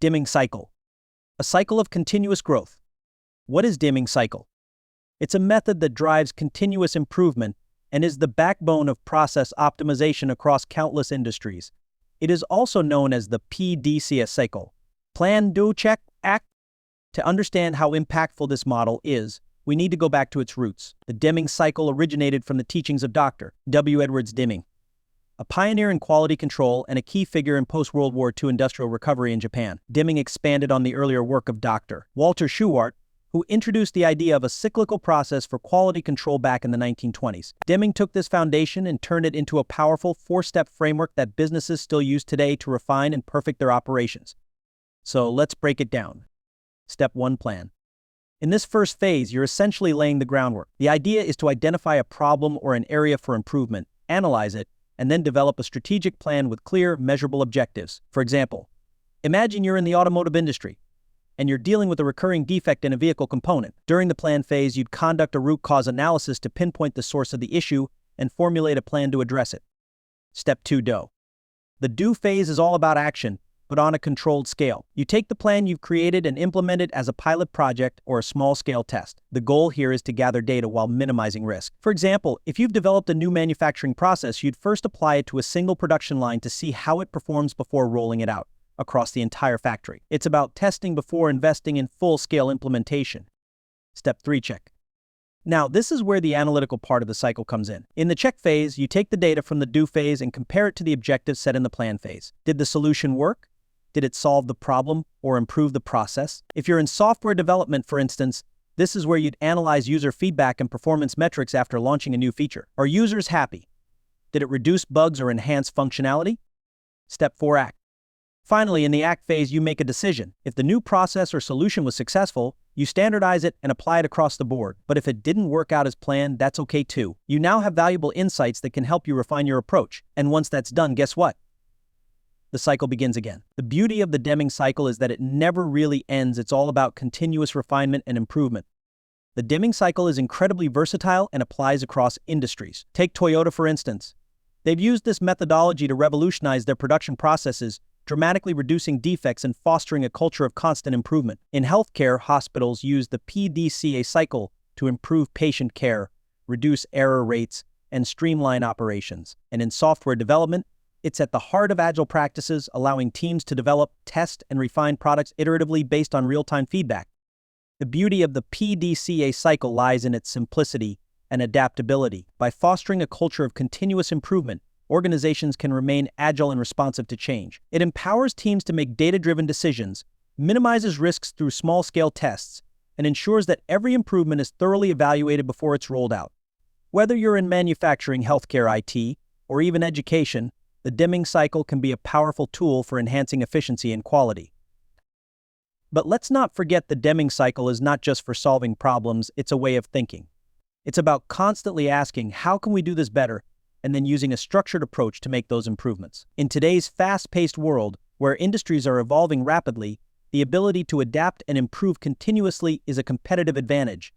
Deming Cycle. A cycle of continuous growth. What is Deming Cycle? It's a method that drives continuous improvement and is the backbone of process optimization across countless industries. It is also known as the PDCA Cycle. Plan, do, check, act. To understand how impactful this model is, we need to go back to its roots. The Deming Cycle originated from the teachings of Dr. W. Edwards Deming, a pioneer in quality control and a key figure in post-World War II industrial recovery in Japan. Deming expanded on the earlier work of Dr. Walter Shewhart, who introduced the idea of a cyclical process for quality control back in the 1920s. Deming took this foundation and turned it into a powerful four-step framework that businesses still use today to refine and perfect their operations. So let's break it down. Step 1, plan. In this first phase, you're essentially laying the groundwork. The idea is to identify a problem or an area for improvement, analyze it, and then develop a strategic plan with clear, measurable objectives. For example, imagine you're in the automotive industry, and you're dealing with a recurring defect in a vehicle component. During the plan phase, you'd conduct a root cause analysis to pinpoint the source of the issue and formulate a plan to address it. Step 2, do. The do phase is all about action, but on a controlled scale. You take the plan you've created and implement it as a pilot project or a small-scale test. The goal here is to gather data while minimizing risk. For example, if you've developed a new manufacturing process, you'd first apply it to a single production line to see how it performs before rolling it out across the entire factory. It's about testing before investing in full-scale implementation. Step 3, check. Now, this is where the analytical part of the cycle comes in. In the check phase, you take the data from the do phase and compare it to the objectives set in the plan phase. Did the solution work? Did it solve the problem or improve the process? If you're in software development, for instance, this is where you'd analyze user feedback and performance metrics after launching a new feature. Are users happy? Did it reduce bugs or enhance functionality? Step 4, act. Finally, in the act phase, you make a decision. If the new process or solution was successful, you standardize it and apply it across the board. But if it didn't work out as planned, that's okay too. You now have valuable insights that can help you refine your approach. And once that's done, guess what? The cycle begins again. The beauty of the Deming Cycle is that it never really ends. It's all about continuous refinement and improvement. The Deming Cycle is incredibly versatile and applies across industries. Take Toyota, for instance. They've used this methodology to revolutionize their production processes, dramatically reducing defects and fostering a culture of constant improvement. In healthcare, hospitals use the PDCA cycle to improve patient care, reduce error rates, and streamline operations. And in software development, it's at the heart of agile practices, allowing teams to develop, test, and refine products iteratively based on real-time feedback. The beauty of the PDCA cycle lies in its simplicity and adaptability. By fostering a culture of continuous improvement, organizations can remain agile and responsive to change. It empowers teams to make data-driven decisions, minimizes risks through small-scale tests, and ensures that every improvement is thoroughly evaluated before it's rolled out. Whether you're in manufacturing, healthcare, IT, or even education, the Deming Cycle can be a powerful tool for enhancing efficiency and quality. But let's not forget the Deming Cycle is not just for solving problems, it's a way of thinking. It's about constantly asking, how can we do this better? And then using a structured approach to make those improvements. In today's fast-paced world, where industries are evolving rapidly, the ability to adapt and improve continuously is a competitive advantage.